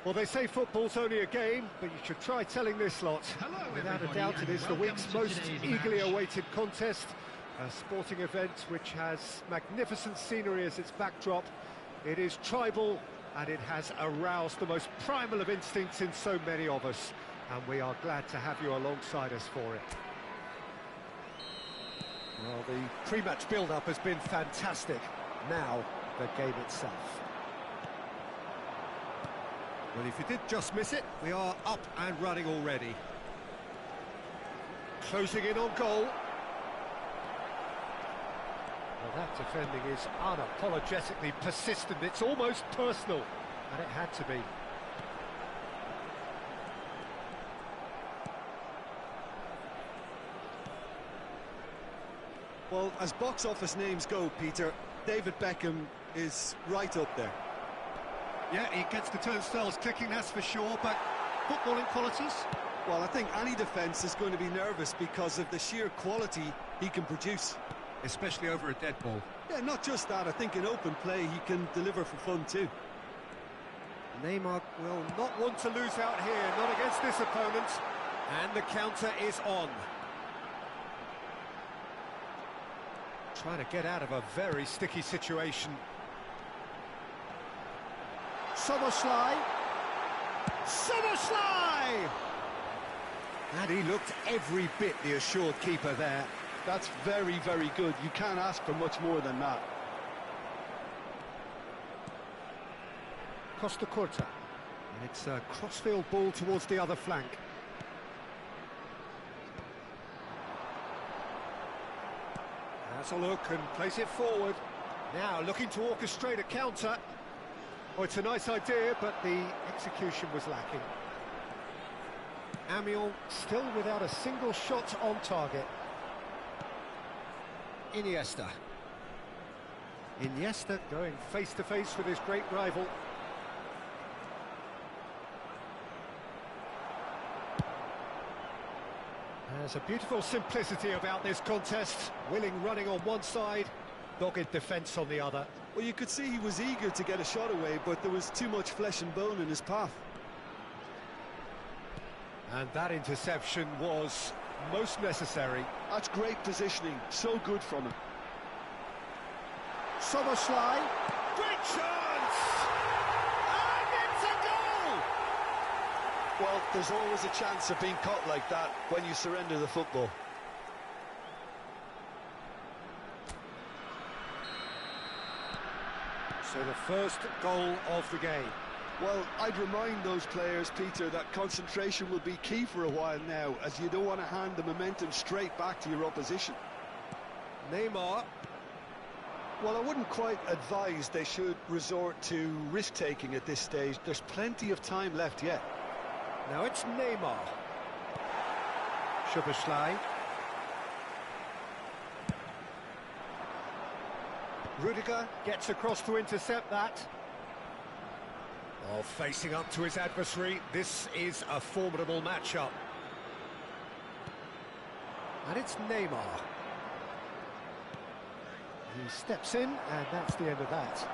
Well, they say football's only a game, but you should try telling this lot. Hello, Without a doubt, it is the week's most eagerly awaited contest. A sporting event which has magnificent scenery as its backdrop. It is tribal, and it has aroused the most primal of instincts in so many of us. And we are glad to have you alongside us for it. Well, the pre-match build-up has been fantastic. Now, the game itself. Well, if you did just miss it, we are up and running already. Closing in on goal. Well, that defending is unapologetically persistent. It's almost personal, and it had to be. Well, as box office names go, Peter, David Beckham is right up there. Yeah, he gets the turnstiles clicking, that's for sure, but footballing qualities? Well, I think any defence is going to be nervous because of the sheer quality he can produce. Especially over a dead ball. Yeah, not just that, I think in open play he can deliver for fun too. Neymar will not want to lose out here, not against this opponent. And the counter is on. Trying to get out of a very sticky situation. Soboslai! Soboslai! And he looked every bit the assured keeper there. That's very, very good. You can't ask for much more than that. Costa Curta. And it's a crossfield ball towards the other flank. That's a look and plays it forward. Now looking to orchestrate a counter. Oh, it's a nice idea, but the execution was lacking. Amiel still without a single shot on target. Iniesta. Iniesta going face-to-face with his great rival. There's a beautiful simplicity about this contest. Willing running on one side, dogged defence on the other. Well, you could see he was eager to get a shot away, but there was too much flesh and bone in his path. And that interception was most necessary. That's great positioning, so good from him. Soboslai, great chance! And it's a goal! Well, there's always a chance of being caught like that when you surrender the football. So the first goal of the game. Well, I'd remind those players, Peter, that concentration will be key for a while now, as you don't want to hand the momentum straight back to your opposition. Neymar. Well, I wouldn't quite advise they should resort to risk-taking at this stage. There's plenty of time left yet. Now it's Neymar. Szoboszlai. Rudiger gets across to intercept that. Oh, facing up to his adversary, this is a formidable matchup. And it's Neymar. He steps in, and that's the end of that.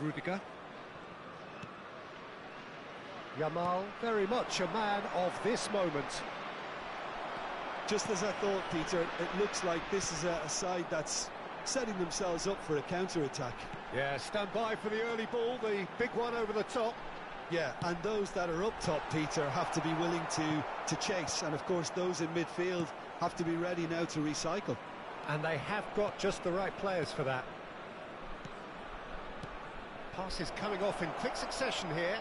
Rudiger. Yamal, very much a man of this moment. Just as I thought, Peter, it looks like this is a side that's setting themselves up for a counter-attack. Yeah, stand by for the early ball, the big one over the top. Yeah, and those that are up top, Peter, have to be willing to chase. And, of course, those in midfield have to be ready now to recycle. And they have got just the right players for that. Passes coming off in quick succession here.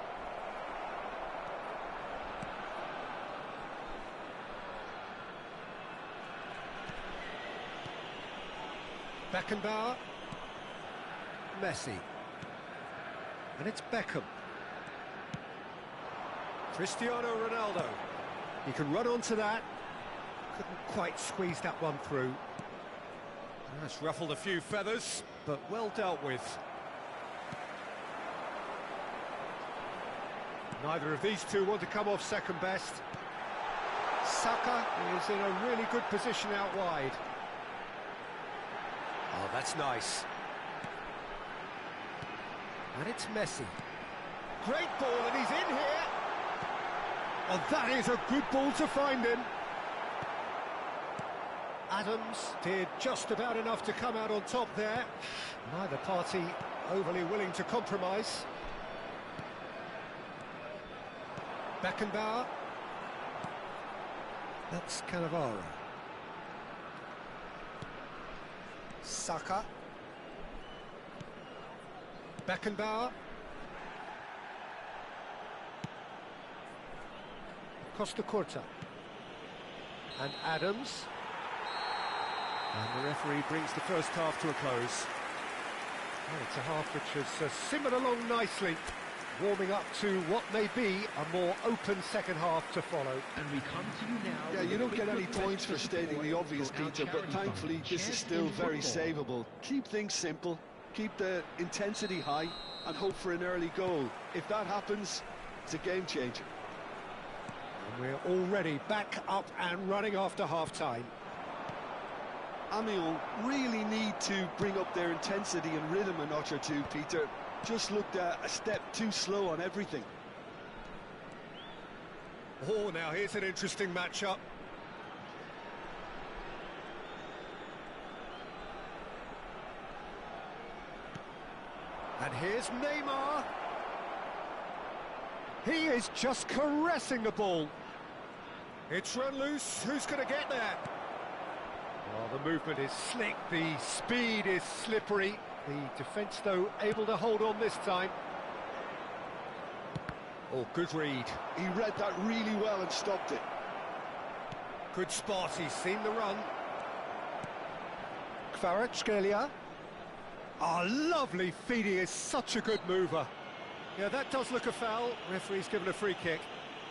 Beckenbauer. Messi. And it's Beckham. Cristiano Ronaldo. He can run onto that. Couldn't quite squeeze that one through. That's ruffled a few feathers, but well dealt with. Neither of these two want to come off second best. Saka is in a really good position out wide. Oh, that's nice. And it's Messi. Great ball, and he's in here. Oh, that is a good ball to find him. Adams did just about enough to come out on top there. Neither party overly willing to compromise. Beckenbauer. That's Cannavaro. Saka. Beckenbauer. Costa Curta. And Adams. And the referee brings the first half to a close. Well, it's a half which has simmered along nicely, warming up to what may be a more open second half to follow. And we come to you now. Yeah, you don't get any points for stating the obvious, Peter, but thankfully this is still very savable. Keep things simple, keep the intensity high, and hope for an early goal. If that happens, it's a game changer. And we're already back up and running after half-time. Amiens really need to bring up their intensity and rhythm a notch or two, Peter. Just looked a step too slow on everything. Oh, now here's an interesting matchup. And here's Neymar. He is just caressing the ball. It's run loose. Who's going to get there? Well, the movement is slick, the speed is slippery. The defence, though, able to hold on this time. Oh, good read. He read that really well and stopped it. Good spot, he's seen the run. Kvaratskhelia. Oh, lovely feed, he is such a good mover. Yeah, that does look a foul. Referee's given a free kick.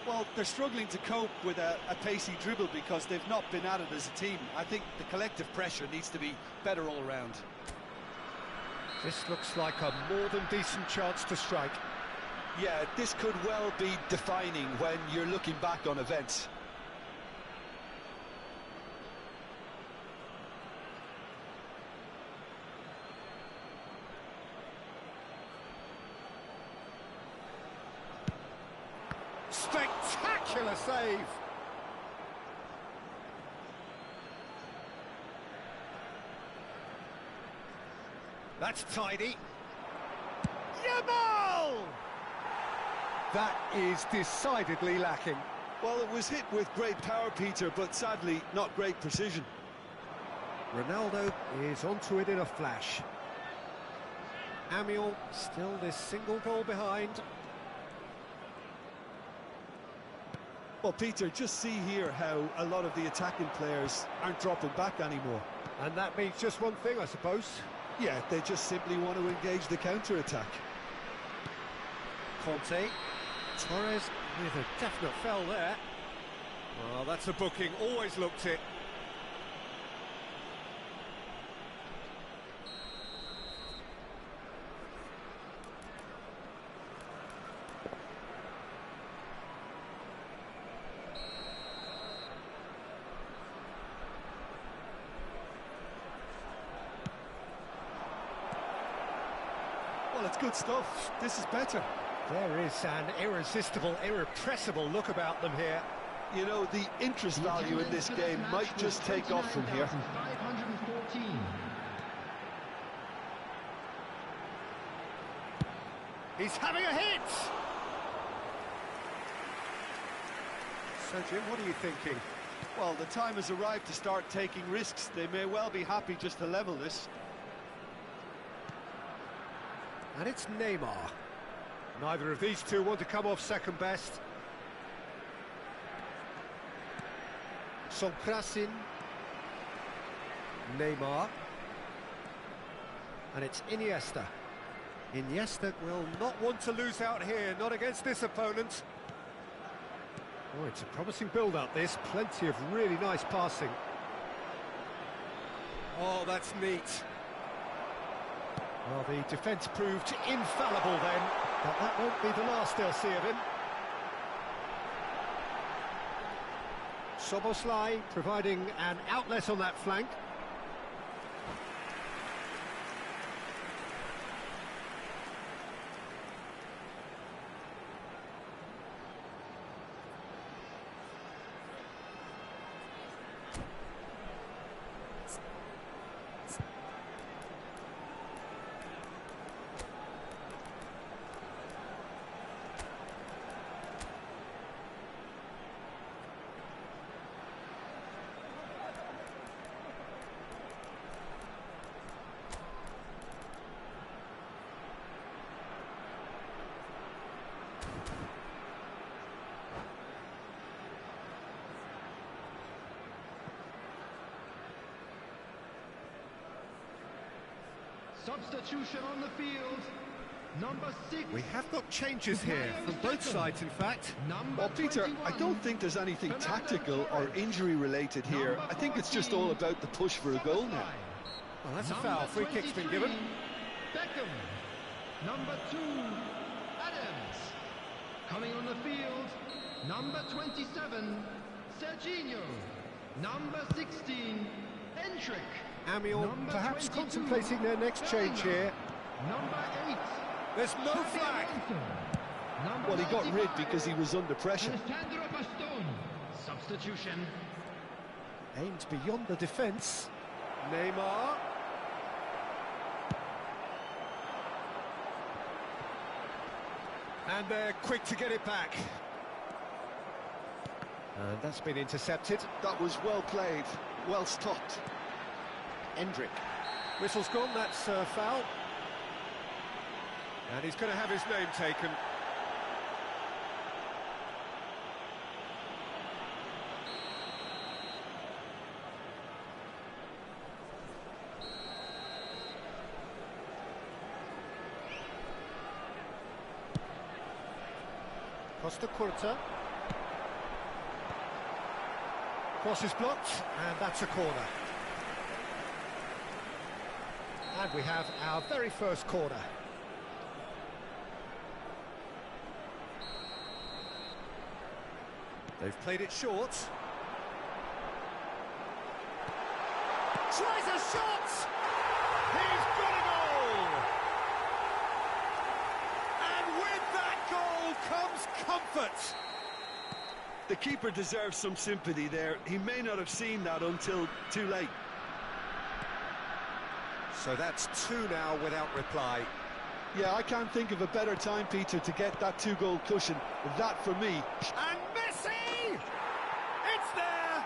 Well, they're struggling to cope with a pacey dribble because they've not been at it as a team. I think the collective pressure needs to be better all around. This looks like a more than decent chance to strike. Yeah, this could well be defining when you're looking back on events. Spectacular save! That's tidy. Yamal! That is decidedly lacking. Well, it was hit with great power, Peter, but sadly not great precision. Ronaldo is onto it in a flash. Amiens still this single goal behind. Well, Peter, just see here how a lot of the attacking players aren't dropping back anymore. And that means just one thing, I suppose. Yeah, they just simply want to engage the counter-attack. Conte. Torres with a definite foul there. Well, that's a booking, always looked it. Well, it's good stuff. This is better. There is an irresistible, irrepressible look about them here. You know, the interest value in this game might just take off from here. 514. He's having a hit! So, Jim, what are you thinking? Well, the time has arrived to start taking risks. They may well be happy just to level this. And it's Neymar. Neither of these two want to come off second best. Sonkrasin. Neymar. And it's Iniesta. Iniesta will not want to lose out here, not against this opponent. Oh, it's a promising build-up, this. Plenty of really nice passing. Oh, that's neat. Well, the defence proved infallible then, but that won't be the last they'll see of him. Soboslai providing an outlet on that flank. Substitution on the field. Number 6. We have got changes here from both sides, in fact. Well, Peter, I don't think there's anything tactical or injury-related here. I think it's just all about the push for a goal now. Well, that's a foul. Free kick's been given. Beckham. Number 2, Adams. Coming on the field, number 27, Serginho. Number 16, Hendrick. Amiel Number perhaps 22, contemplating their next change here. Number 8. There's no flag. Number Well, he got 95, rid because he was under pressure. Alessandro Bastone. Substitution. Aimed beyond the defence. Neymar. And they're quick to get it back. And that's been intercepted. That was well played, well stopped. Hendrick. Whistle's gone, that's a foul. And he's going to have his name taken. Costa Curta. Cross is blocked, and that's a corner. And we have our very first corner. They've played it short. Tries a shot! He's got a goal! And with that goal comes comfort! The keeper deserves some sympathy there. He may not have seen that until too late. So that's 2 now without reply. Yeah, I can't think of a better time, Peter, to get that 2-goal cushion. That, for me... And Messi! It's there!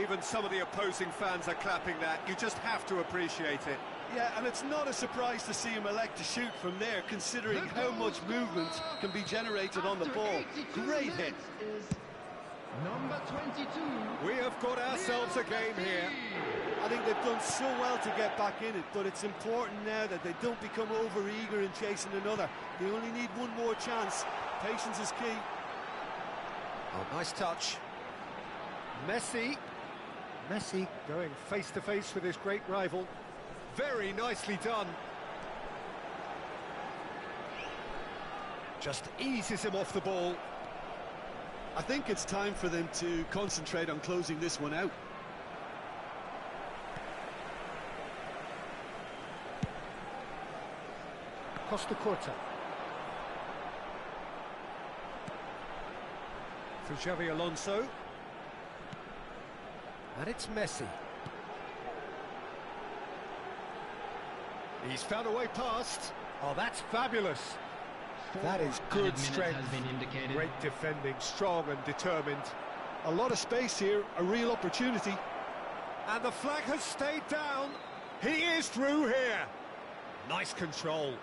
Even some of the opposing fans are clapping that. You just have to appreciate it. Yeah, and it's not a surprise to see him elect to shoot from there, considering how much movement can be generated on the ball. Great hit. Number 22. We have got ourselves a game here. I think they've done so well to get back in it, but it's important now that they don't become over-eager in chasing another. They only need one more chance. Patience is key. Oh, nice touch. Messi going face-to-face with his great rival. Very nicely done. Just eases him off the ball. I think it's time for them to concentrate on closing this one out. Costa Curta. For Xavi Alonso. And it's Messi. He's found a way past. Oh, that's fabulous. That is good strength. Great defending, strong and determined. A lot of space here, a real opportunity. And the flag has stayed down. He is through here. Nice control.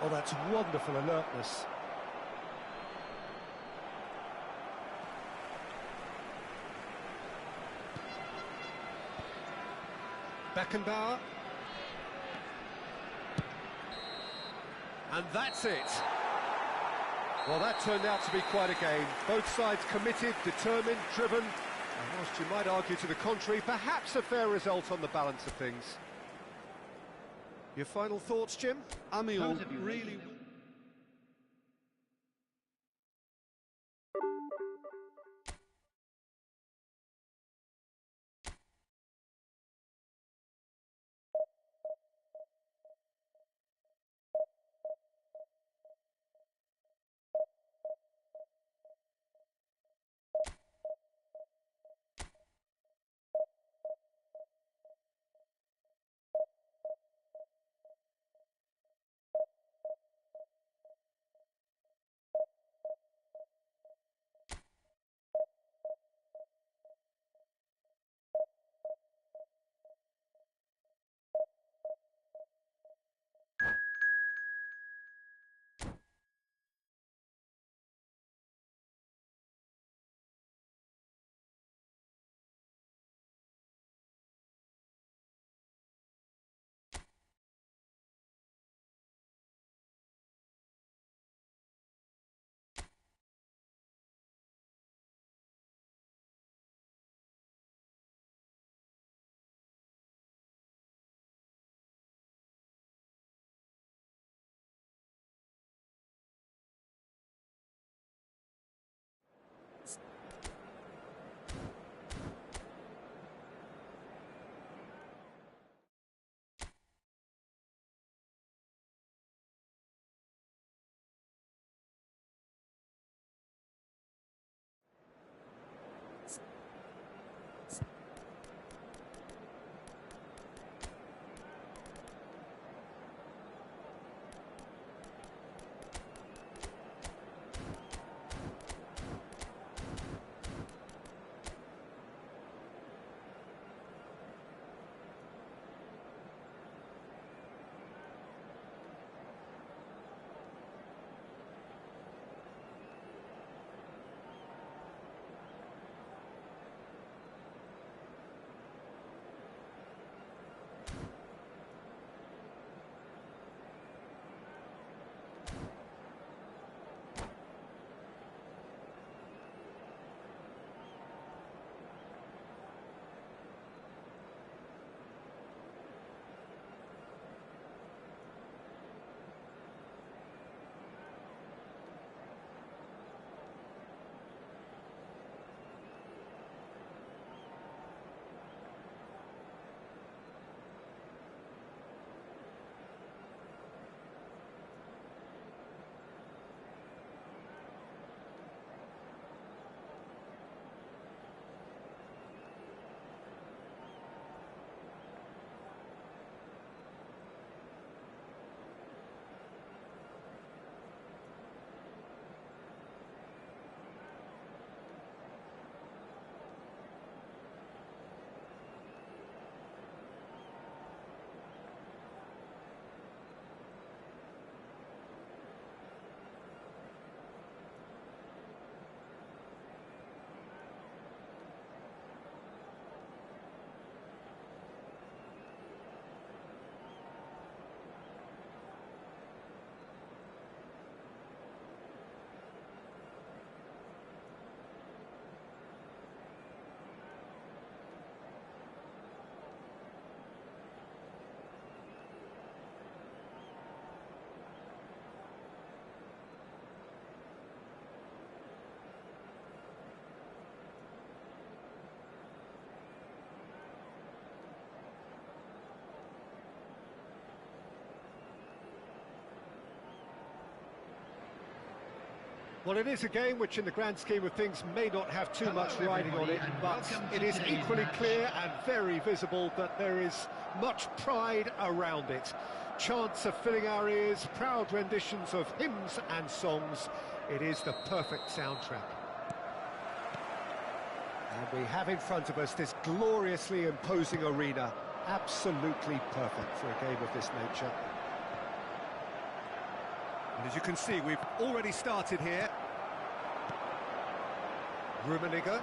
Oh, that's wonderful alertness. Beckenbauer. And that's it. Well, that turned out to be quite a game. Both sides committed, determined, driven. And whilst you might argue to the contrary, perhaps a fair result on the balance of things. Your final thoughts, Jim? Amiel really... Well, it is a game which, in the grand scheme of things, may not have too much riding on it, but it is equally clear and very visible that there is much pride around it. Chants are filling our ears, proud renditions of hymns and songs. It is the perfect soundtrack. And we have in front of us this gloriously imposing arena, absolutely perfect for a game of this nature. And as you can see, we've already started here. Rummenigge.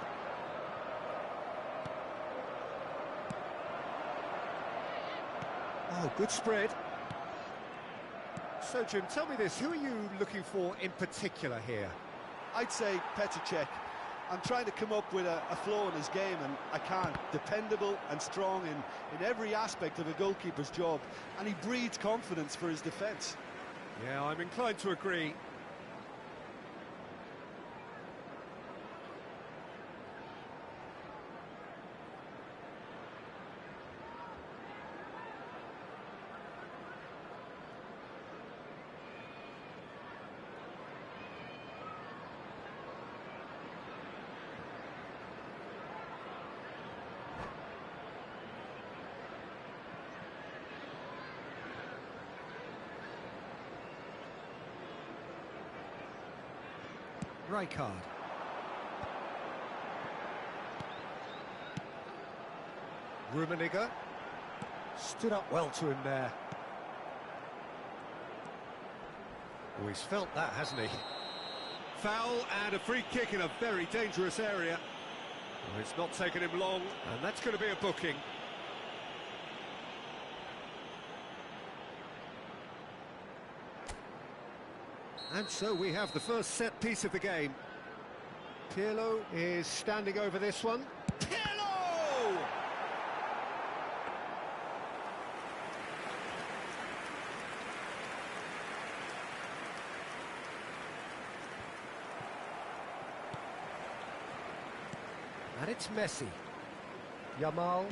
Oh, good spread. So, Jim, tell me this, who are you looking for in particular here? I'd say Petr Cech. I'm trying to come up with a flaw in his game, and I can't. Dependable and strong in every aspect of a goalkeeper's job, and he breeds confidence for his defence. Yeah, I'm inclined to agree. Rijkaard. Rummenigge. Stood up well to him there. Oh, he's felt that, hasn't he? Foul and a free kick in a very dangerous area. Well, it's not taken him long, and that's going to be a booking. And so we have the first set piece of the game. Pirlo is standing over this one. Pirlo! And it's Messi. Yamal.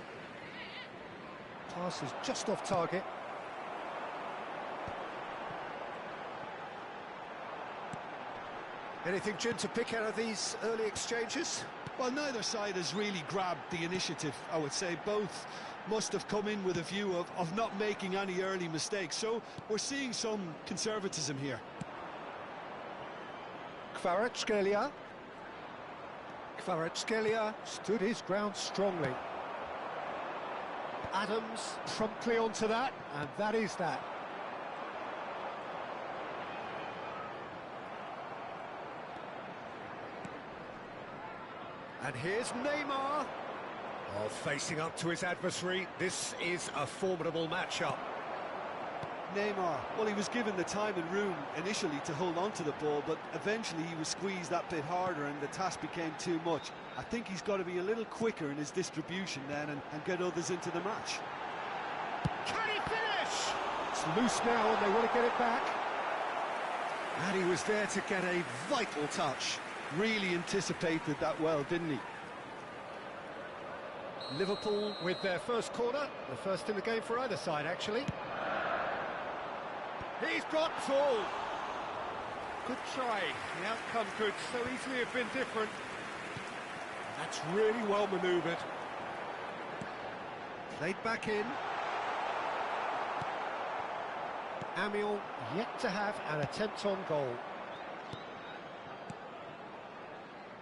Pass is just off target. Anything, Jim, to pick out of these early exchanges? Well, neither side has really grabbed the initiative, I would say. Both must have come in with a view of not making any early mistakes, so we're seeing some conservatism here. Kvaratskhelia. Kvaratskhelia stood his ground strongly. Adams promptly onto that, and that is that. And here's Neymar. Oh, facing up to his adversary. This is a formidable matchup. Neymar, well, he was given the time and room initially to hold on to the ball, but eventually he was squeezed that bit harder and the task became too much. I think he's got to be a little quicker in his distribution then and get others into the match. Can he finish? It's loose now and they want to get it back. And he was there to get a vital touch. Really anticipated that well, didn't he? Liverpool with their first corner, the first in the game for either side, actually. He's got full. Good try. The outcome could so easily have been different. That's really well manoeuvred. Played back in. Amiel yet to have an attempt on goal.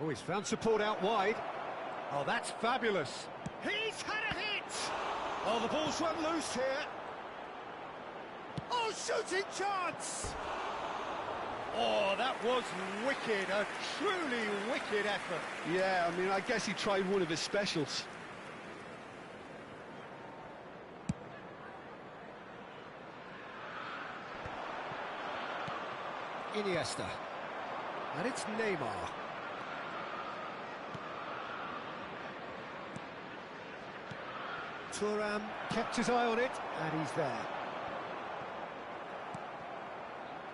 Oh, he's found support out wide. Oh, that's fabulous. He's had a hit! Oh, the ball's run loose here. Oh, shooting chance! Oh, that was wicked, a truly wicked effort. Yeah, I mean, I guess he tried one of his specials. Iniesta. And it's Neymar. Thuram kept his eye on it, and he's there.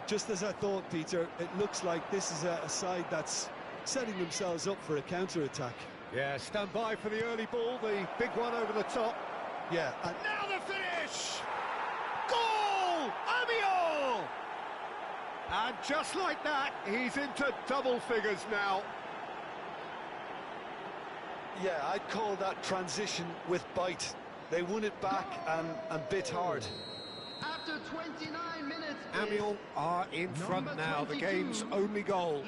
Just as I thought, Peter, it looks like this is a side that's setting themselves up for a counter-attack. Yeah, stand by for the early ball, the big one over the top. Yeah, and now the finish! Goal! Amiel! And just like that, he's into double figures now. Yeah, I'd call that transition with bite. They won it back and bit hard. After 29 minutes, Amiens are in front now, the game's only goal.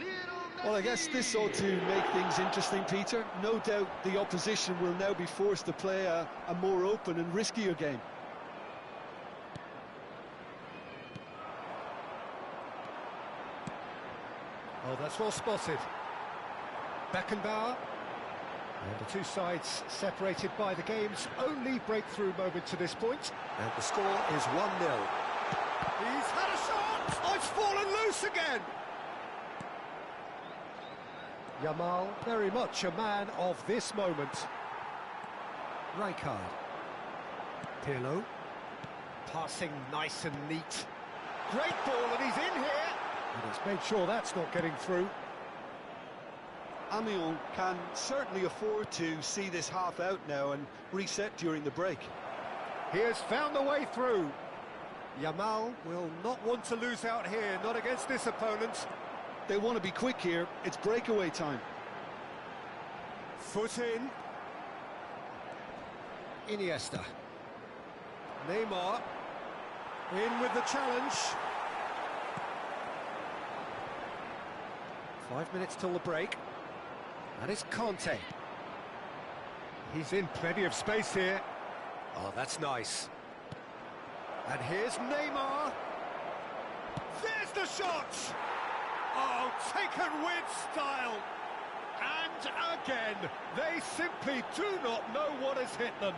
Well, I guess this ought to make things interesting, Peter. No doubt the opposition will now be forced to play a more open and riskier game. Oh, that's well spotted. Beckenbauer. And the two sides separated by the game's only breakthrough moment to this point. And the score is 1-0. He's had a shot! Oh, it's fallen loose again! Yamal, very much a man of this moment. Rijkaard. Pirlo. Passing nice and neat. Great ball, and he's in here! And he's made sure that's not getting through. Amiens can certainly afford to see this half out now and reset during the break. He has found the way through. Yamal will not want to lose out here, not against this opponent. They want to be quick here, it's breakaway time. Foot in. Iniesta. Neymar. In with the challenge. 5 minutes till the break. That is Conte. He's in plenty of space here. Oh, that's nice. And here's Neymar. There's the shot! Oh, taken with style. And again, they simply do not know what has hit them.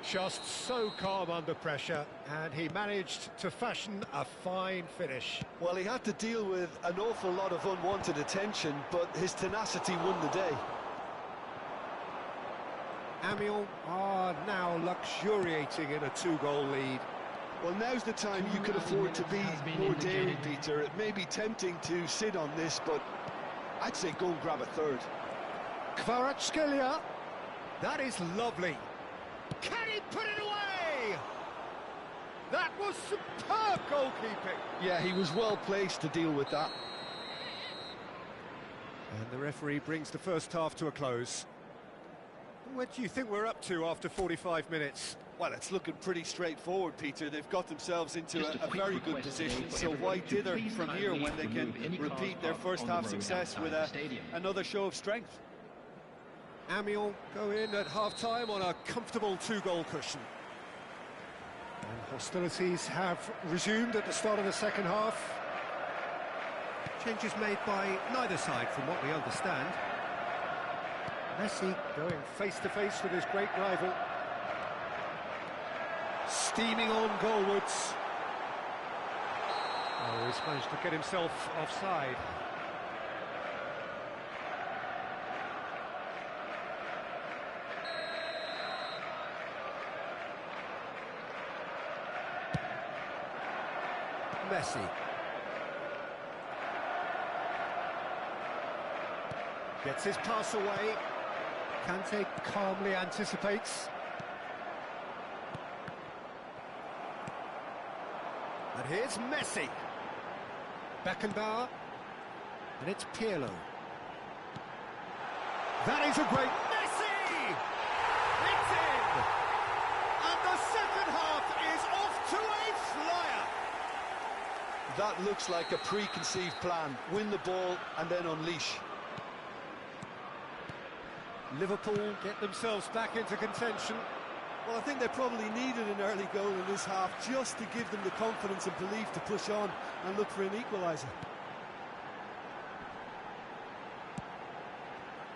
Just so calm under pressure, and he managed to fashion a fine finish. Well, he had to deal with an awful lot of unwanted attention, but his tenacity won the day. Amiens are now luxuriating in a two-goal lead. Well, now's the time you could afford to be more daring, Peter. It may be tempting to sit on this, but I'd say go and grab a third. Kvaratskhelia. That is lovely. Can he put it away? That was superb goalkeeping. Yeah, he was well placed to deal with that. And the referee brings the first half to a close. What do you think we're up to after 45 minutes? Well, it's looking pretty straightforward, Peter. They've got themselves into a very good position, so why dither from here when they can repeat their first half success with another show of strength? Amiens go in at half-time on a comfortable two-goal cushion. And hostilities have resumed at the start of the second half. Changes made by neither side, from what we understand. Messi going face-to-face with his great rival. Steaming on goalwards. Oh, he's managed to get himself offside. Messi. Gets his pass away. Kante calmly anticipates. And here's Messi. Beckenbauer. And it's Pirlo. That is a great... Messi! It's in! And the second half is off to a flyer. That looks like a preconceived plan. Win the ball and then unleash. Liverpool get themselves back into contention. Well, I think they probably needed an early goal in this half just to give them the confidence and belief to push on and look for an equaliser.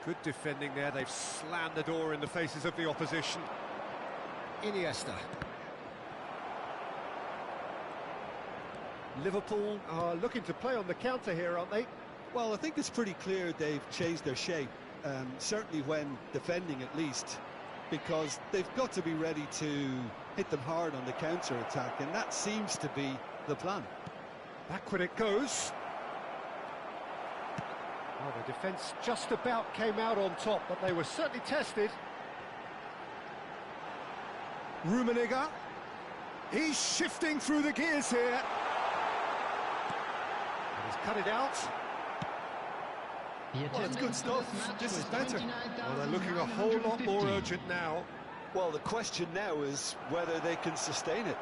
Good defending there. They've slammed the door in the faces of the opposition. Iniesta. Liverpool are looking to play on the counter here, aren't they? Well, I think it's pretty clear they've changed their shape. Certainly when defending at least, because they've got to be ready to hit them hard on the counter-attack, and that seems to be the plan. Backward it goes. Well, the defence just about came out on top, but they were certainly tested. Rummenigge. He's shifting through the gears here. cut it out. Well, it's good stuff. This is better. Well, they're looking a whole lot more urgent now. Well, the question now is whether they can sustain it.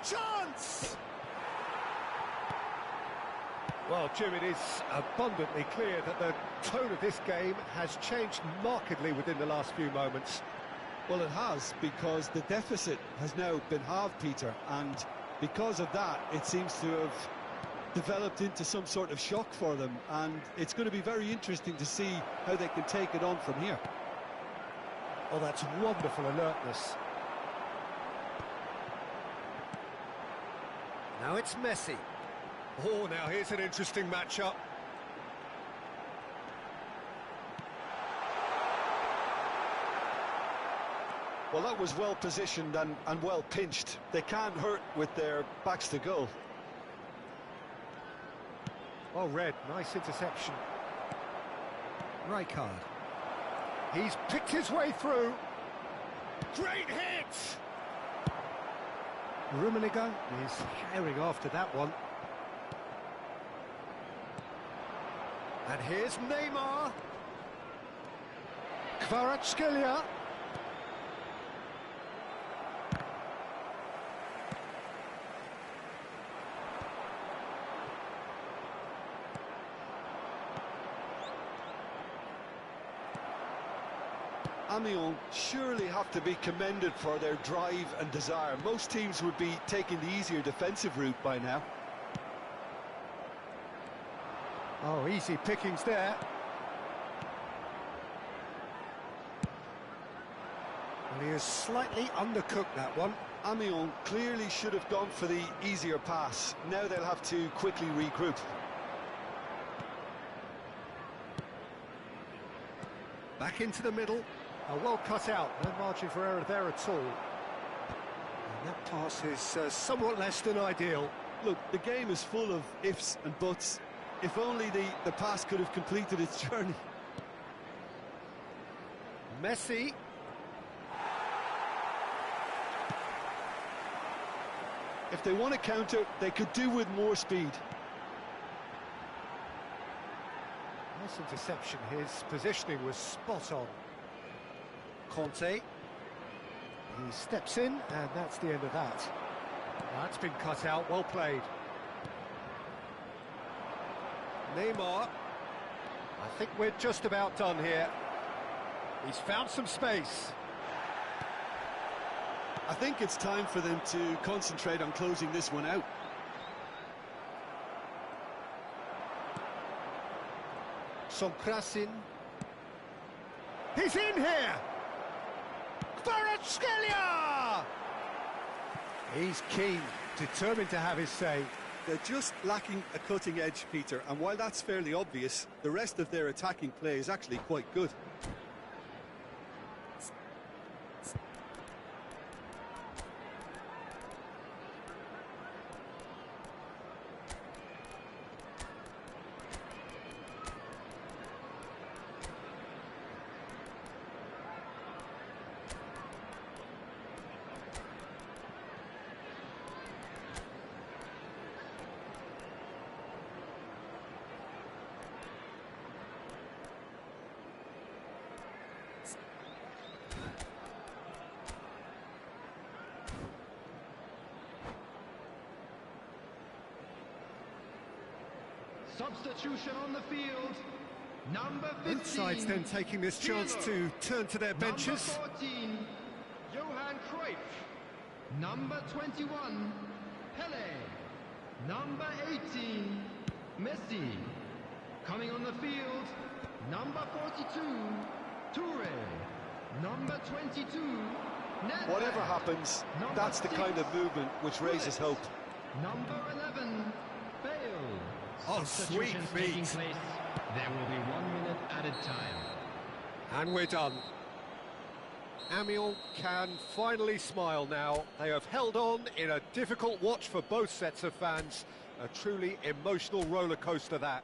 Chance! Well, Jim, it is abundantly clear that the tone of this game has changed markedly within the last few moments. Well, it has, because the deficit has now been halved, Peter, and because of that, it seems to have developed into some sort of shock for them, and it's going to be very interesting to see how they can take it on from here. Oh, that's wonderful alertness. Now it's Messi. Oh, now here's an interesting matchup. Well, that was well positioned and well pinched. They can't hurt with their backs to goal. Well read, nice interception. Rijkaard. He's picked his way through. Great hit! Rummenigge is herring after that one. And here's Neymar. Kvaratskhelia. Amiens surely have to be commended for their drive and desire. Most teams would be taking the easier defensive route by now. Oh, easy pickings there. Well, he has slightly undercooked that one. Amiens clearly should have gone for the easier pass. Now they'll have to quickly regroup. Back into the middle. Well cut out, no margin for error there at all. And that pass is somewhat less than ideal. Look, the game is full of ifs and buts. If only the pass could have completed its journey. Messi. If they want to counter, they could do with more speed. Nice interception, his positioning was spot on. Conte. He steps in, and that's the end of that. That's been cut out, well played. Neymar. I think we're just about done here. He's found some space. I think it's time for them to concentrate on closing this one out. Sonkrasin. He's in here! Kvaratskhelia! He's keen, determined to have his say. They're just lacking a cutting edge, Peter, and while that's fairly obvious, the rest of their attacking play is actually quite good. Substitution on the field. Number 15. Both sides then taking this chance to turn to their benches. Number 14, Johan Cruyff. Number 21, Pele. Number 18, Messi. Coming on the field, number 42, Toure. Number 22, Nedved. Whatever happens, Number that's the 6, kind of movement which raises hope. Number 11, Bale. Oh, sweet Substitutions feet. taking place. There will be 1 minute added time. And we're done. Amiens can finally smile now. They have held on in a difficult watch for both sets of fans. A truly emotional roller coaster that.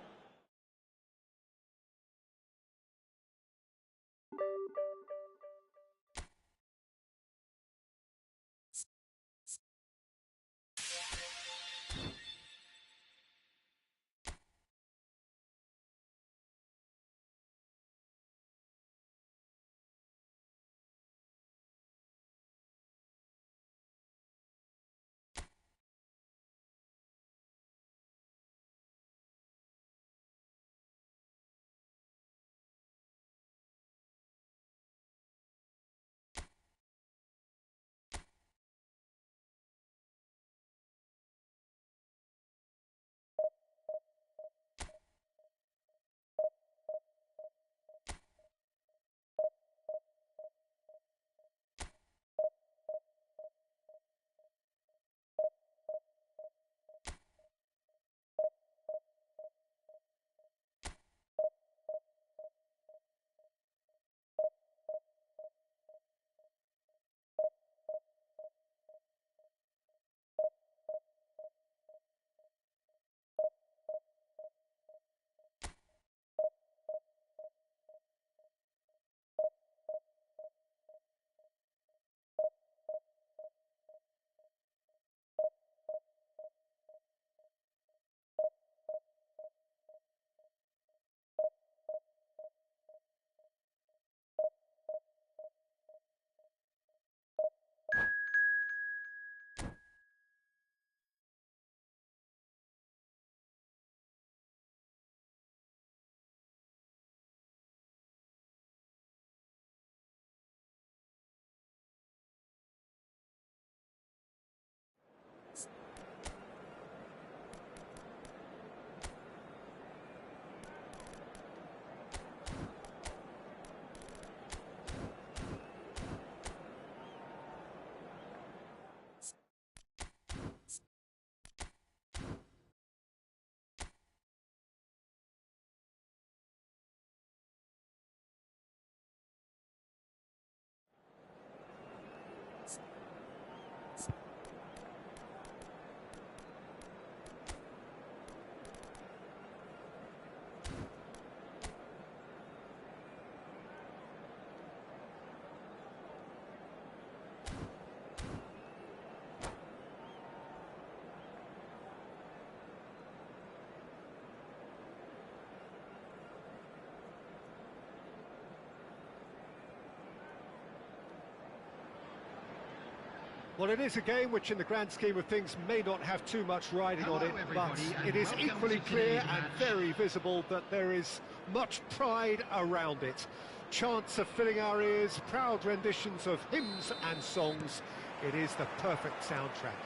Well, it is a game which in the grand scheme of things may not have too much riding on it, but it is equally clear and very visible that there is much pride around it. Chants are filling our ears, proud renditions of hymns and songs. It is the perfect soundtrack.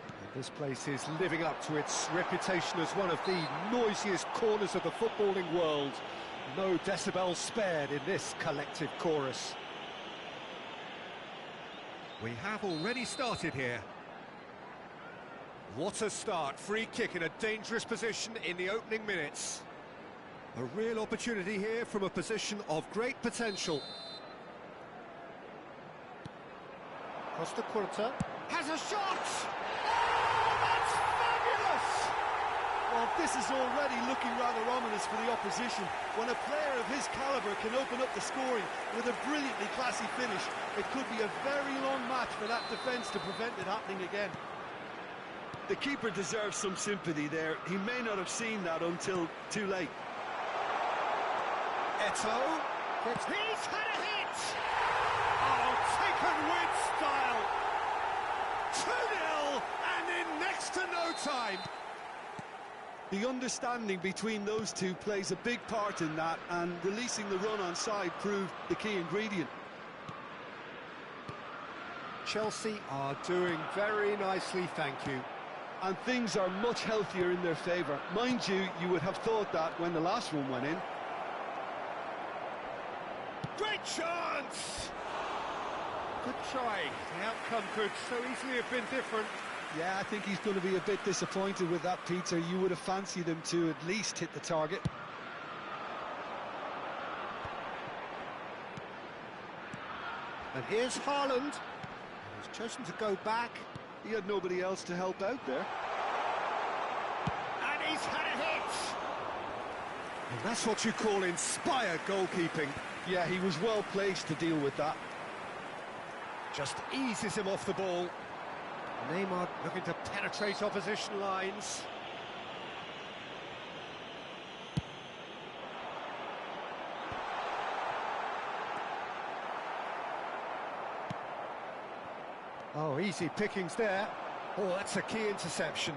And this place is living up to its reputation as one of the noisiest corners of the footballing world. No decibels spared in this collective chorus. We have already started here. What a start, free kick in a dangerous position in the opening minutes. A real opportunity here from a position of great potential. Costa Curta has a shot! Oh, that's fabulous! Well, this is already looking rather ominous for the opposition. When a player of his calibre can open up the scoring with a brilliantly classy finish, it could be a very long match for that defence to prevent it happening again. The keeper deserves some sympathy there. He may not have seen that until too late. Eto, he's had a hit! Oh, taken with style! 2-0, and in next to no time! The understanding between those two plays a big part in that, and releasing the run on side proved the key ingredient. Chelsea are doing very nicely, thank you. And things are much healthier in their favour. Mind you, you would have thought that when the last one went in. Great chance! Good try. The outcome could so easily have been different. Yeah, I think he's going to be a bit disappointed with that, Peter. You would have fancied him to at least hit the target. And here's Haaland. He's chosen to go back. He had nobody else to help out there. And he's had a hit! And that's what you call inspired goalkeeping. Yeah, he was well placed to deal with that. Just eases him off the ball. Neymar looking to penetrate opposition lines. Oh, easy pickings there. Oh, that's a key interception.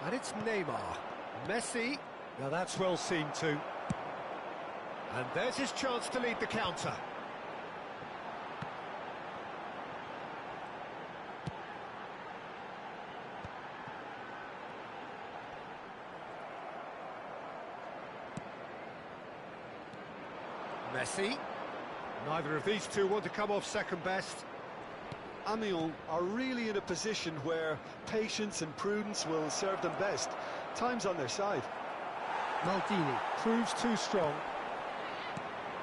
And it's Neymar. Messi. Now that's well seen too. And there's his chance to lead the counter. Messi. Neither of these two want to come off second best. Amiens are really in a position where patience and prudence will serve them best. Time's on their side. Maldini proves too strong.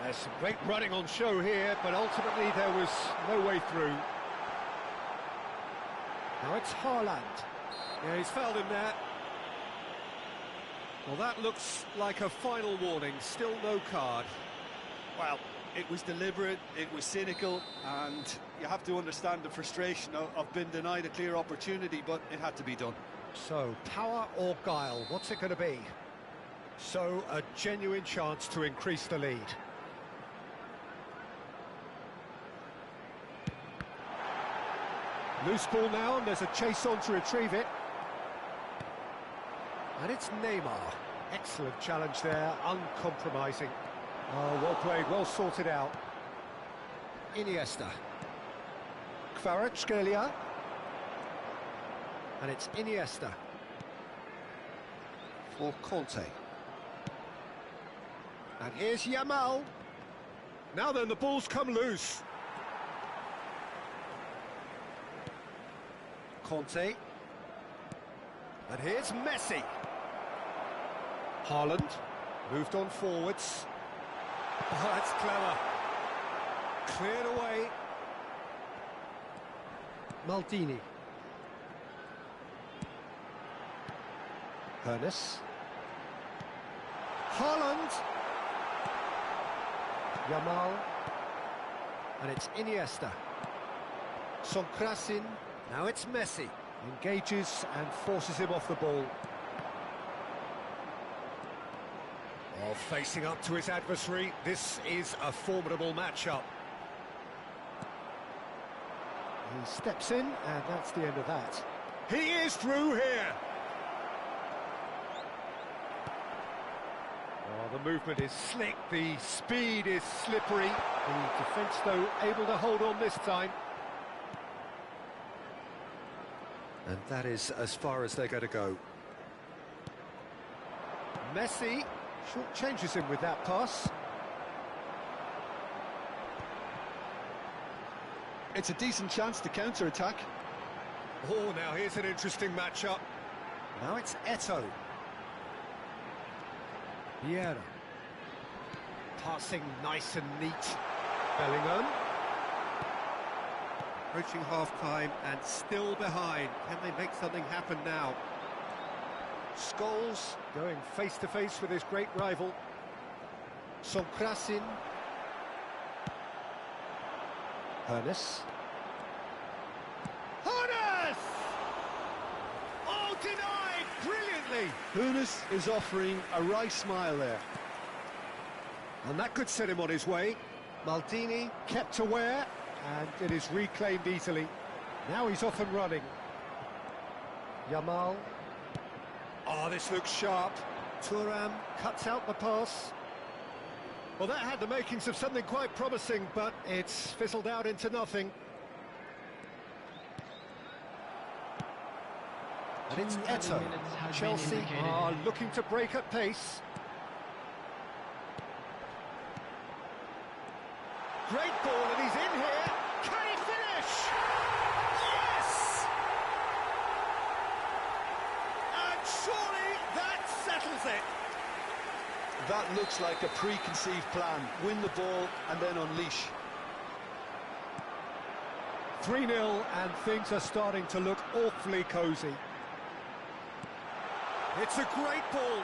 There's some great running on show here, but ultimately there was no way through. Now it's Haaland. Yeah, he's fouled him there. Well, that looks like a final warning. Still no card. Well, it was deliberate, it was cynical, and you have to understand the frustration of being denied a clear opportunity, but it had to be done. So, power or guile, what's it going to be? So, a genuine chance to increase the lead. Loose ball now, and there's a chase on to retrieve it. And it's Neymar. Excellent challenge there, uncompromising. Oh, well played, well sorted out. Iniesta. Kvaratskhelia. And it's Iniesta. For Conte. And here's Yamal. Now then, the ball's come loose. Conte. And here's Messi. Haaland. Moved on forwards. Oh, that's clever. Cleared away. Maldini. Hernes. Haaland. Yamal. And it's Iniesta. Sonkrasin. Now it's Messi. Engages and forces him off the ball. Well, facing up to his adversary, this is a formidable matchup. He steps in, and that's the end of that. He is through here! Oh, the movement is slick, the speed is slippery. The defence, though, able to hold on this time. And that is as far as they're going to go. Messi short changes him with that pass. It's a decent chance to counter-attack. Oh, now here's an interesting matchup. Now it's Eto'o. Vieira. Passing nice and neat. Bellingham. Approaching half-time and still behind. Can they make something happen now? Scholes going face-to-face with his great rival. Sonkrasin. Ernest. Oh, denied brilliantly! Hunis is offering a wry smile there. And that could set him on his way. Maldini kept aware, and it is reclaimed easily. Now he's off and running. Yamal. Oh, this looks sharp. Thuram cuts out the pass. Well, that had the makings of something quite promising, but it's fizzled out into nothing. And it's Eto'o. Chelsea are looking to break at pace. Great ball, and he's in here. Can he finish? Yes! And surely that settles it. That looks like a preconceived plan. Win the ball and then unleash. 3-0, and things are starting to look awfully cosy. It's a great ball.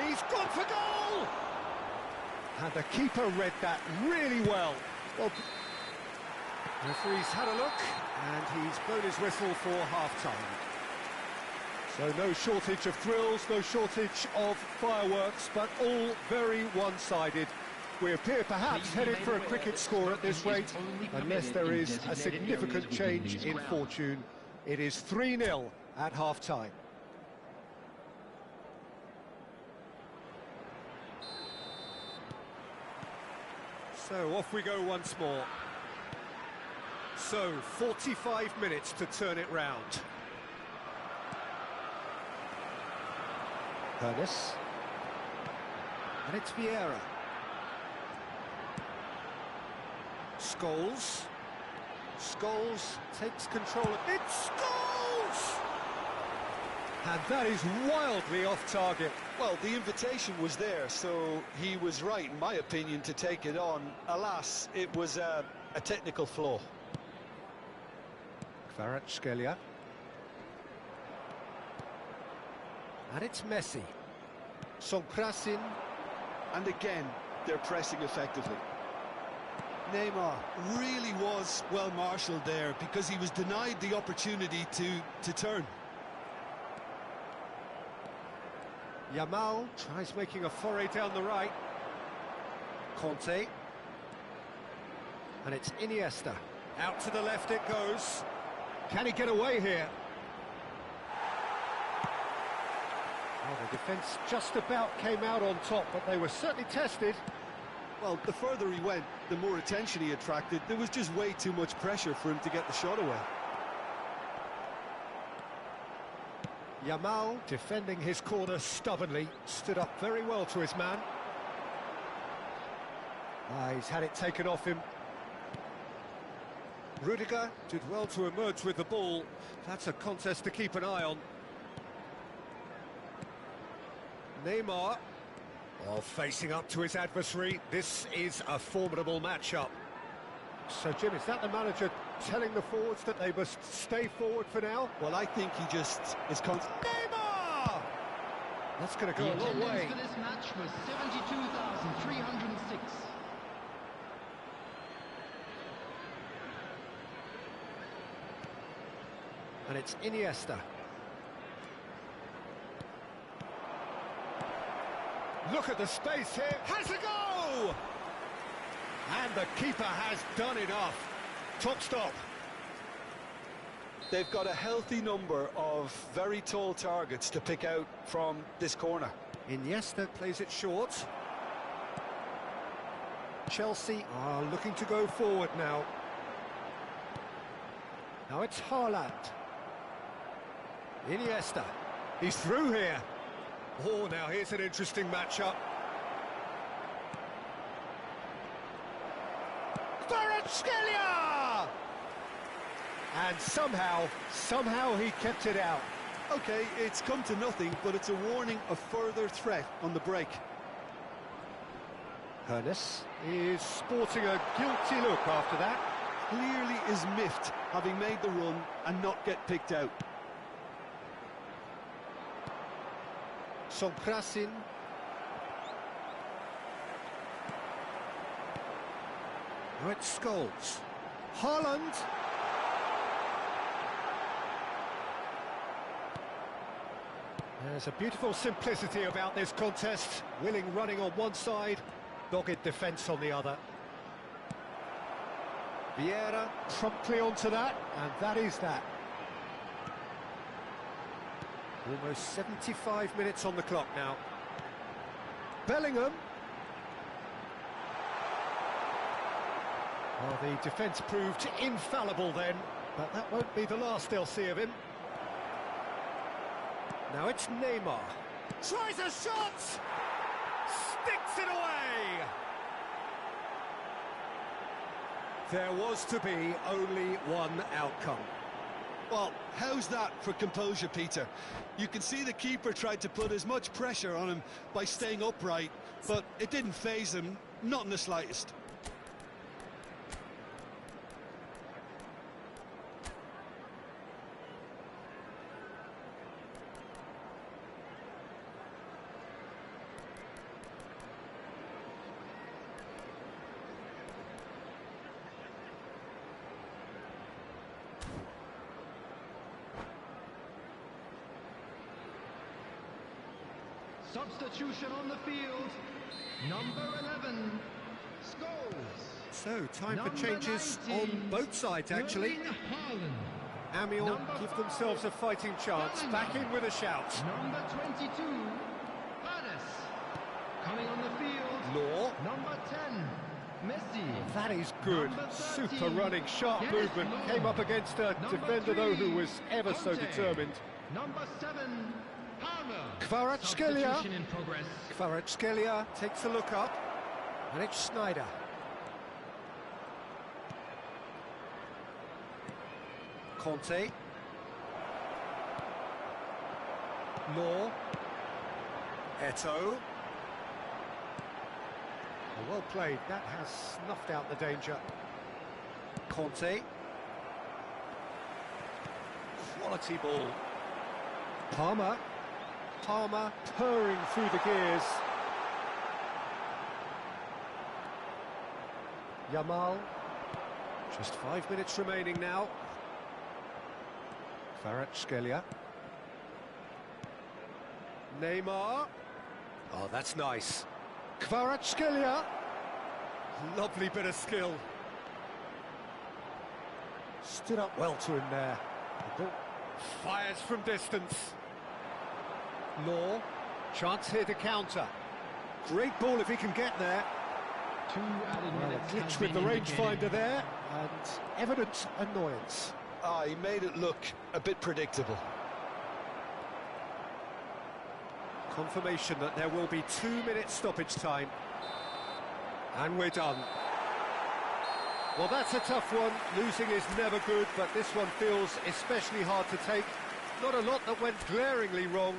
He's gone for goal! And the keeper read that really well. Well, the referee's had a look, and he's blown his whistle for half-time. So no shortage of thrills, no shortage of fireworks, but all very one-sided. We appear perhaps headed for a cricket score at this rate, unless there is a significant change in fortune. It is 3-0 at half-time. So off we go once more. So 45 minutes to turn it round. Ernest. And it's Vieira. Scholes. Scholes takes control. It's Scholes! And that is wildly off target. Well, the invitation was there, so he was right, in my opinion, to take it on. Alas, it was a technical flaw. Kvaratskhelia. And it's Messi. Sonkrasin. And again, they're pressing effectively. Neymar really was well marshalled there because he was denied the opportunity to turn. Yamal tries making a foray down the right. Conte. And it's Iniesta. Out to the left it goes. Can he get away here? Well, the defence just about came out on top, but they were certainly tested. Well, the further he went, the more attention he attracted. There was just way too much pressure for him to get the shot away. Yamal defending his corner stubbornly, stood up very well to his man. He's had it taken off him. Rudiger did well to emerge with the ball. That's a contest to keep an eye on. Neymar, well, facing up to his adversary. This is a formidable matchup. So, Jim, is that the manager telling the forwards that they must stay forward for now? Well, I think he just is... Neymar! That's going to go a long way. For this match was 72,306. And it's Iniesta. Look at the space here. Has a go! And the keeper has done enough. Top stop. They've got a healthy number of very tall targets to pick out from this corner. Iniesta plays it short. Chelsea are looking to go forward now. Now it's Haaland. Iniesta. He's through here. Oh, now here's an interesting matchup. Kvaratskhelia! And somehow he kept it out. Okay, it's come to nothing, but it's a warning of further threat on the break. Hernes is sporting a guilty look after that. Clearly is miffed, having made the run and not get picked out. Sonkrasin. Now it's Scholes. Haaland. There's a beautiful simplicity about this contest. Willing running on one side, dogged defence on the other. Vieira promptly onto that, and that is that. Almost 75 minutes on the clock now. Bellingham. Well, the defence proved infallible then, but that won't be the last they'll see of him. Now it's Neymar. Tries a shot! Sticks it away! There was to be only one outcome. Well, how's that for composure, Peter? You can see the keeper tried to put as much pressure on him by staying upright, but it didn't faze him, not in the slightest. Substitution on the field. Number 11, Scholes. So, time for changes on both sides, actually. Amiens give themselves a fighting chance. Back in with a shout. Number 22, Paris. Coming on the field. Law. Number 10, Messi. That is good. Super running, sharp movement. Came up against a defender, though, who was ever so determined. Number 7, Palmer. Kvaratskhelia. Substitution in progress. Kvaratskhelia takes a look up. And it's Schneider. Conte. Law. Eto'o. Well played. That has snuffed out the danger. Conte. Quality ball. Palmer. Palmer purring through the gears. Yamal. Just 5 minutes remaining now. Kvaratskhelia. Neymar. Oh, that's nice. Kvaratskhelia. Lovely bit of skill. Stood up well to him there. The ball fires from distance. Law. Chance here to counter. Great ball if he can get there. 2 added minutes. Glitch with the rangefinder there, and evident annoyance. Ah, he made it look a bit predictable. Confirmation that there will be 2 minutes stoppage time. And we're done. Well, that's a tough one. Losing is never good, but this one feels especially hard to take. Not a lot that went glaringly wrong,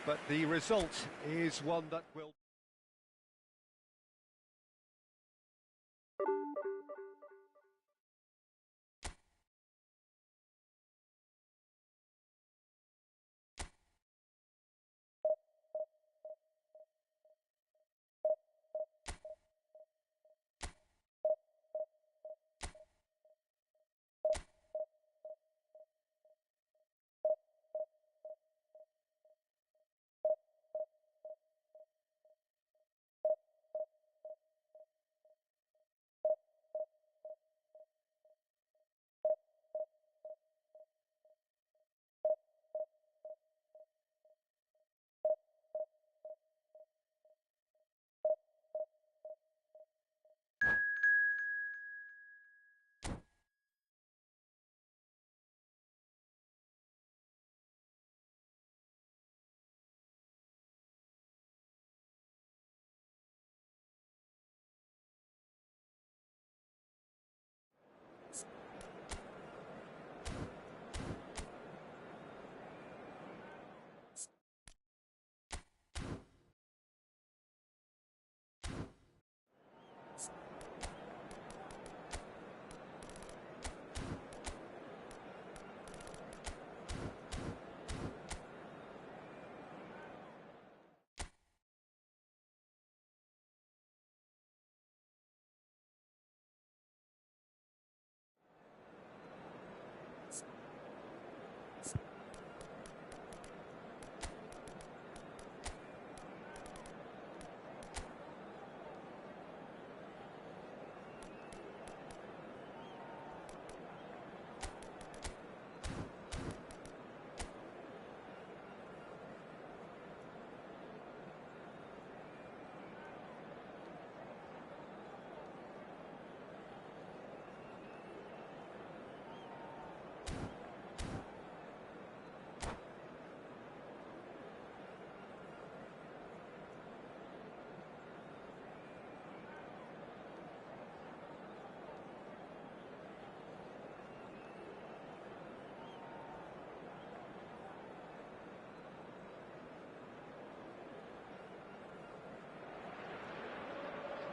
but the result is one that will...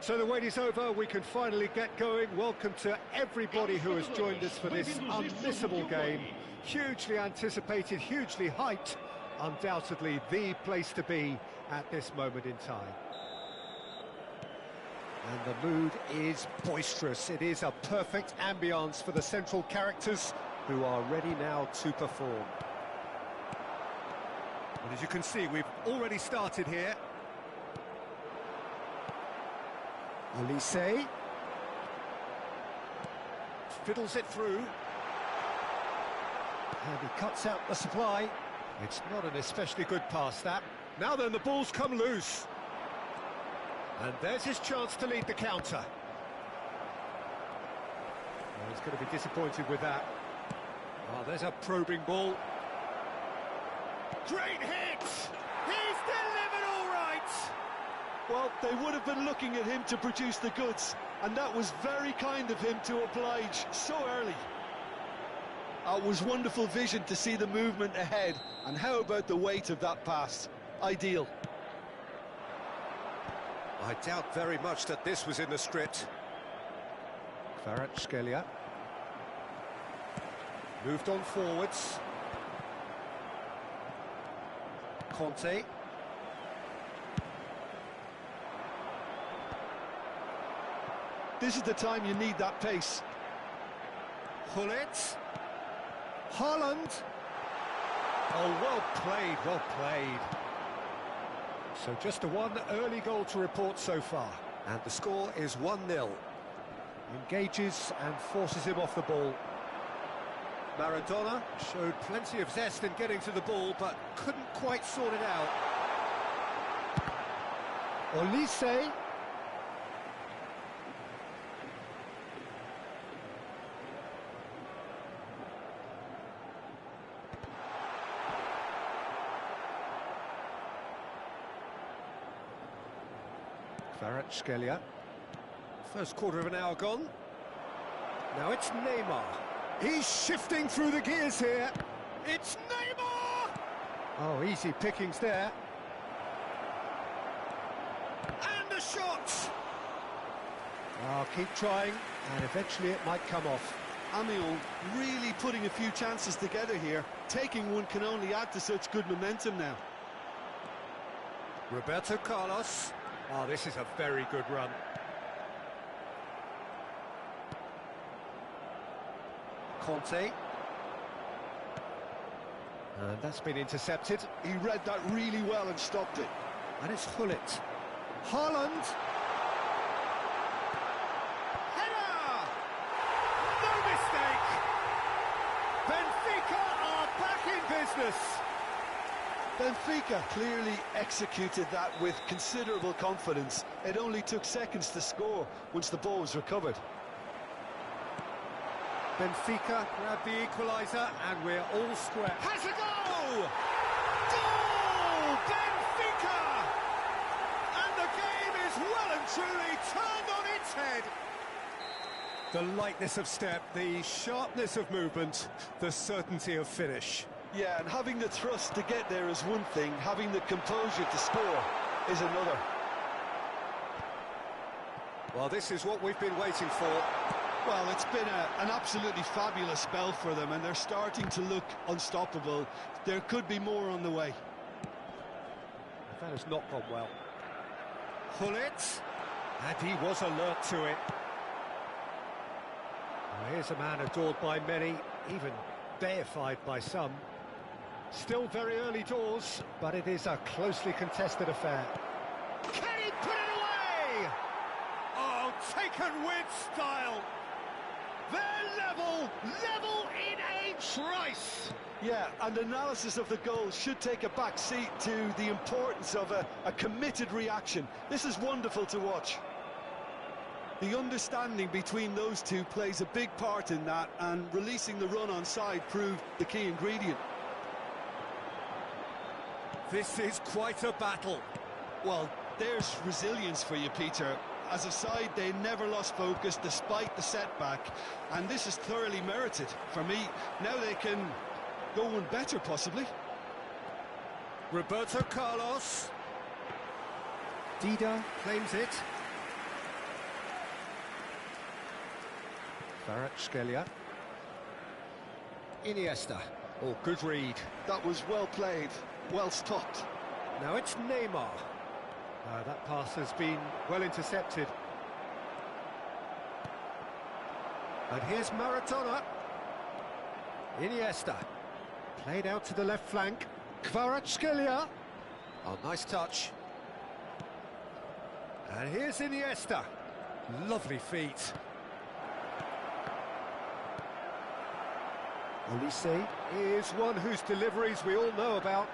So the wait is over, we can finally get going. Welcome to everybody who has joined us for this unmissable game. Hugely anticipated, hugely hyped, undoubtedly the place to be at this moment in time. And the mood is boisterous. It is a perfect ambience for the central characters who are ready now to perform. And as you can see, we've already started here. Olise fiddles it through. And he cuts out the supply. It's not an especially good pass, that. Now then, the ball's come loose. And there's his chance to lead the counter. Well, he's going to be disappointed with that. Oh, there's a probing ball. Great hit! He's delivered all right! Well, they would have been looking at him to produce the goods, and that was very kind of him to oblige so early. It was wonderful vision to see the movement ahead, and how about the weight of that pass? Ideal. I doubt very much that this was in the script. Kvaratskhelia moved on forwards. Conte. This is the time you need that pace. Gullit. Haaland. Oh, well played, well played. So just a one early goal to report so far. And the score is 1-0. Engages and forces him off the ball. Maradona showed plenty of zest in getting to the ball, but couldn't quite sort it out. Olise. Kvaratskhelia. First quarter of an hour gone. Now it's Neymar. He's shifting through the gears here. It's Neymar! Oh, easy pickings there. And a shot! Oh, keep trying, and eventually it might come off. Amiens really putting a few chances together here. Taking one can only add to such good momentum now. Roberto Carlos. Oh, this is a very good run. Conte. And that's been intercepted. He read that really well and stopped it. And it's Gullit. Haaland. Header! No mistake! Benfica are back in business. Benfica clearly executed that with considerable confidence. It only took seconds to score once the ball was recovered. Benfica grab the equaliser, and we're all square. Has a goal! Goal! Benfica! And the game is well and truly turned on its head. The lightness of step, the sharpness of movement, the certainty of finish. Yeah, and having the thrust to get there is one thing, having the composure to score is another. Well, this is what we've been waiting for. Well, it's been an absolutely fabulous spell for them, and they're starting to look unstoppable. There could be more on the way. That has not gone well. Gullit, and he was alert to it. Well, here's a man adored by many, even deified by some. Still very early doors, but it is a closely contested affair. Can he put it away? Oh, taken with style. They're level in a trice. Yeah, and analysis of the goal should take a back seat to the importance of a committed reaction. This is wonderful to watch. The understanding between those two plays a big part in that, and releasing the run on side proved the key ingredient. This is quite a battle. Well, there's resilience for you, Peter. As a side, they never lost focus despite the setback, and this is thoroughly merited. For me, now they can go one better, possibly. Roberto Carlos. Dida claims it. Kvaratskhelia. Iniesta. Oh, good read. That was well played, well stopped. Now it's Neymar. That pass has been well intercepted. And here's Maradona. Iniesta. Played out to the left flank. Kvaratskhelia. Oh, nice touch. And here's Iniesta. Lovely feet. Olise is one whose deliveries we all know about.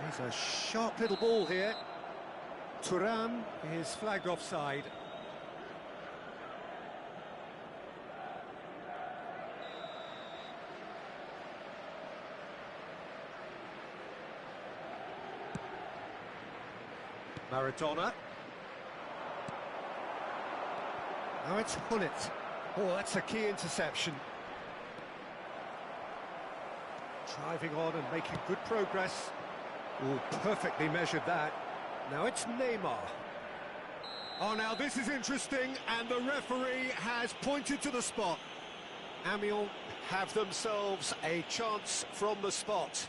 He's a sharp little ball here. Thuram is flagged offside. Maradona. Now it's Hullet. Oh, that's a key interception. Driving on and making good progress. Oh, perfectly measured that. Now it's Neymar. Oh, now this is interesting, and the referee has pointed to the spot. Amiens have themselves a chance from the spot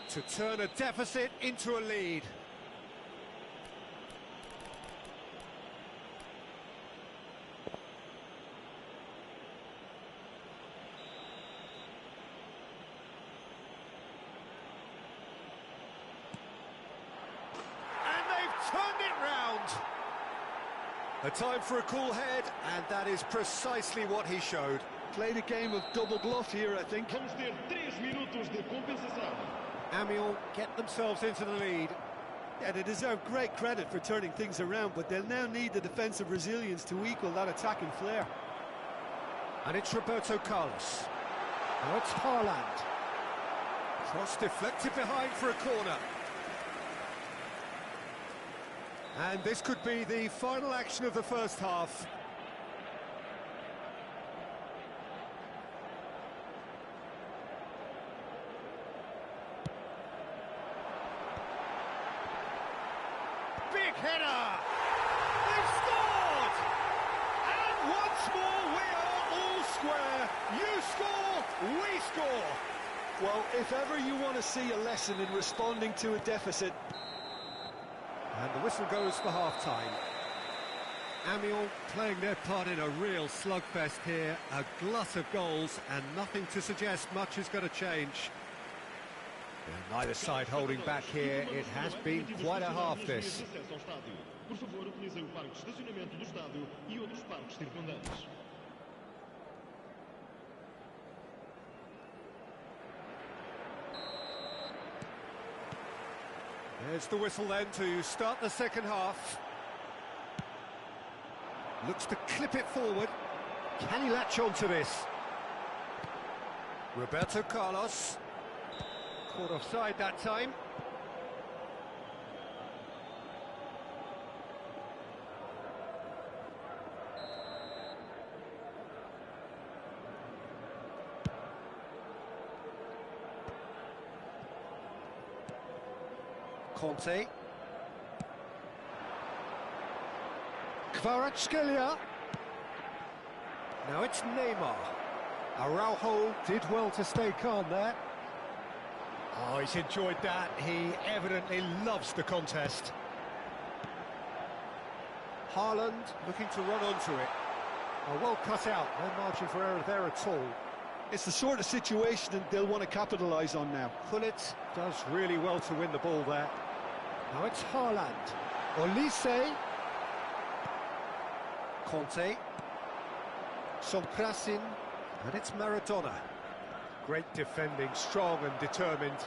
to turn a deficit into a lead. Turned it round. A time for a cool head, and that is precisely what he showed. Played a game of double bluff here, I think. Vamos ter 3 minutos de compensação. Amiens get themselves into the lead. Yeah, they deserve great credit for turning things around, but they'll now need the defensive resilience to equal that attacking flair. And it's Roberto Carlos. Now it's Haaland. Cross deflected behind for a corner. And this could be the final action of the first half. Big header! They've scored! And once more we are all square. You score, we score. Well, if ever you want to see a lesson in responding to a deficit... And the whistle goes for half-time. Amiens playing their part in a real slugfest here, a glut of goals, and nothing to suggest much is going to change. And neither side holding back here. It has been quite a half, this. Por favor, utilizem o parque de estacionamento do estádio e outros parques circundantes. There's the whistle then to start the second half. Looks to clip it forward. Can he latch on to this? Roberto Carlos. Caught offside that time. Conte. Kvaratskhelia. Now it's Neymar. Araujo did well to stay calm there. Oh, he's enjoyed that. He evidently loves the contest. Haaland looking to run onto it. Oh, well cut out. No margin for error there at all. It's the sort of situation that they'll want to capitalise on now. Hullet does really well to win the ball there. Now it's Haaland. Olise. Conte. Somprasin. And it's Maradona. Great defending, strong and determined.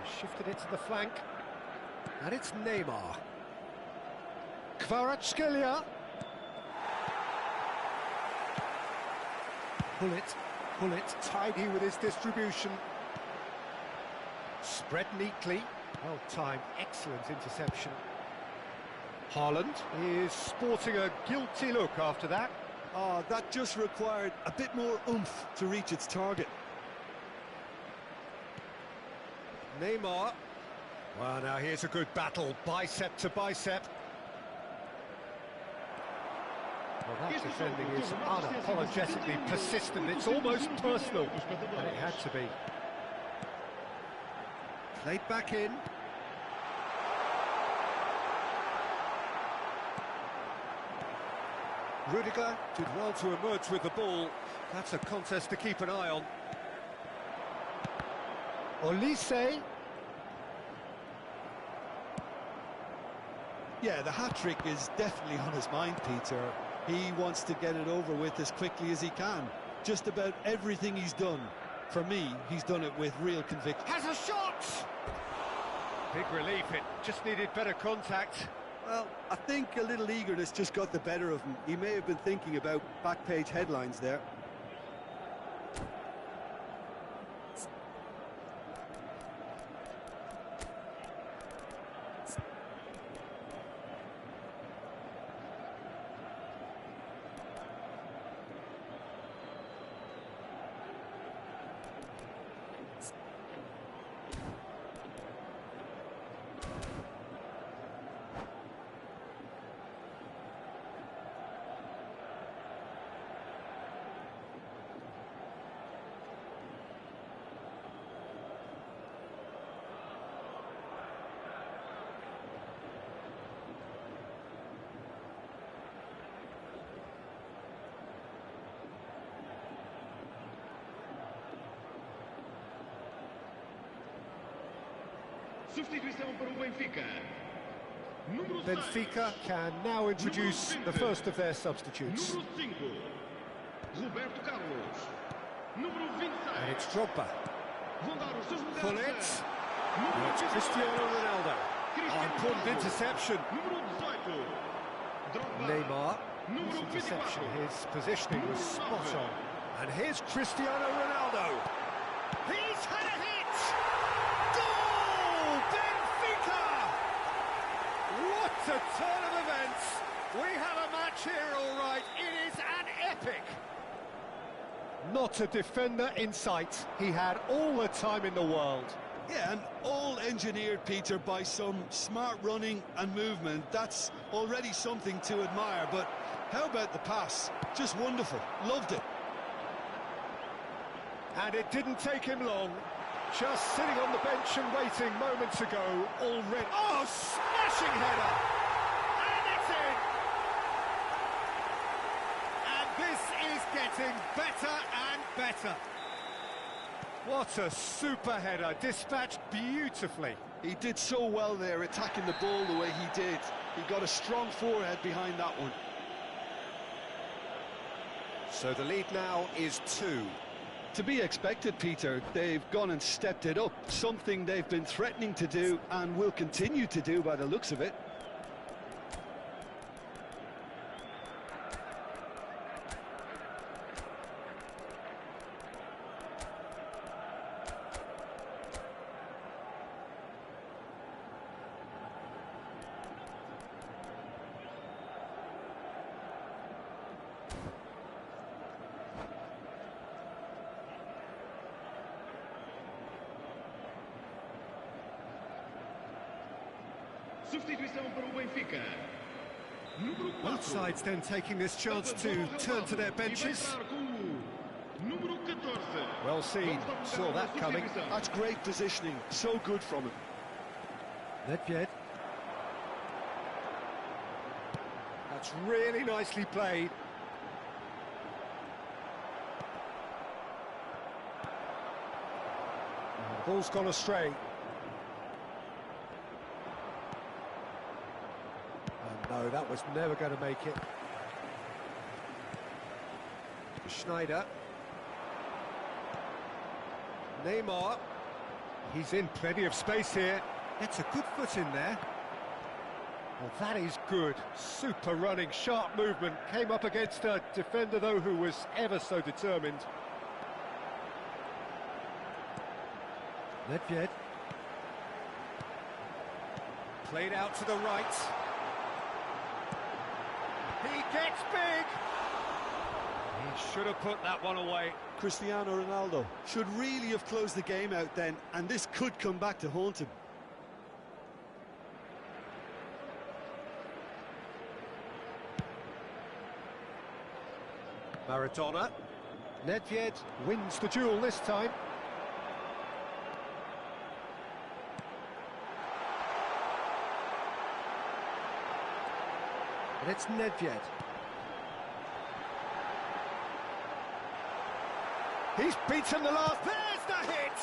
He shifted it to the flank. And it's Neymar. Kvaratskhelia. Hullet tidy with his distribution. Spread neatly. Well timed, excellent interception. Haaland is sporting a guilty look after that. Oh, that just required a bit more oomph to reach its target. Neymar. Well, now here's a good battle, bicep to bicep. Well, that defending is unapologetically persistent. It's almost personal, and it had to be. Played back in. Rudiger did well to emerge with the ball. That's a contest to keep an eye on. Olise. Yeah, the hat-trick is definitely on his mind, Peter. He wants to get it over with as quickly as he can. Just about everything he's done, for me, he's done it with real conviction. Has a shot! Big relief, it just needed better contact. Well, I think a little eagerness just got the better of him. He may have been thinking about back-page headlines there. Substituição para o Benfica. Benfica can now introduce the first of their substitutes. Número 5, Roberto Carlos. Número 26. And it's Drogba. Vão dar os seus lugares. Bullet. And it's Cristiano Ronaldo. Oh, important interception. Número 18. Drogba. Neymar. His Número interception, 24. his positioning was spot on. And here's Cristiano Ronaldo. He's had a hit! Goal! Benfica! What a turn of events! We have a match here, all right. It is an epic. Not a defender in sight. He had all the time in the world. Yeah, and all engineered, Peter, by some smart running and movement. That's already something to admire, but how about the pass? Just wonderful. Loved it. And it didn't take him long. Just sitting on the bench and waiting moments ago, already. Oh, smashing header! And it's in! And this is getting better and better. What a super header, dispatched beautifully. He did so well there, attacking the ball the way he did. He got a strong forehead behind that one. So the lead now is 2. To be expected, Peter. They've gone and stepped it up, something they've been threatening to do and will continue to do by the looks of it. Substituição para o Benfica. Número 4. Both sides then taking this chance to turn to their benches. Número 14. Well seen, saw that coming. That's great positioning, so good from him. Nedved. That's really nicely played. And the ball's gone astray. No, that was never going to make it. Schneider. Neymar. He's in plenty of space here. Gets a good foot in there. Well, that is good. Super running, sharp movement. Came up against a defender, though, who was ever so determined. Nedved. Played out to the right. He gets big! He should have put that one away. Cristiano Ronaldo should really have closed the game out then, and this could come back to haunt him. Maradona. Nedved wins the duel this time. And it's Nedved. He's beaten the last. There's the hit!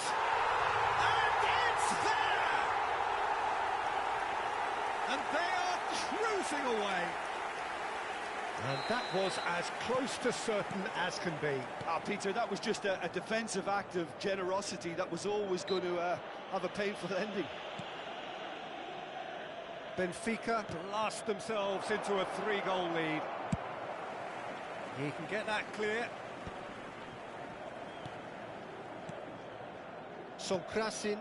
And it's there! And they are cruising away. And that was as close to certain as can be. Peter, that was just a defensive act of generosity that was always going to have a painful ending. Benfica blast themselves into a 3-goal lead. He can get that clear. Sonkrasin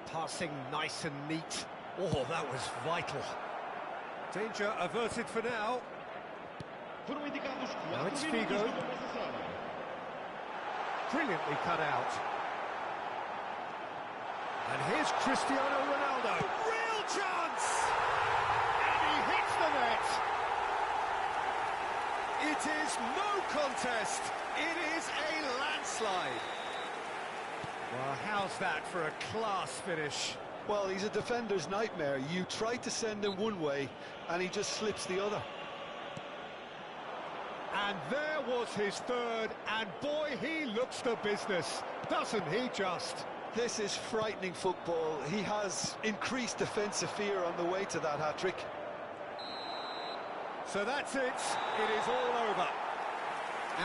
passing nice and neat. Oh, that was vital. Danger averted for now. Now it's Figo. Brilliantly cut out. And here's Cristiano Ronaldo. Real chance! And he hits the net. It is no contest. It is a landslide. Well, how's that for a class finish? Well, he's a defender's nightmare. You try to send him one way, and he just slips the other. And there was his third, and boy, he looks the business, doesn't he just? This is frightening football. He has increased defensive fear on the way to that hat-trick. So that's it. It is all over.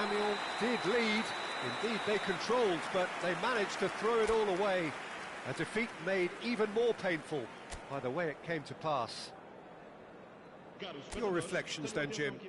Amiens did lead. Indeed, they controlled, but they managed to throw it all away. A defeat made even more painful by the way it came to pass. Your reflections then, Jim?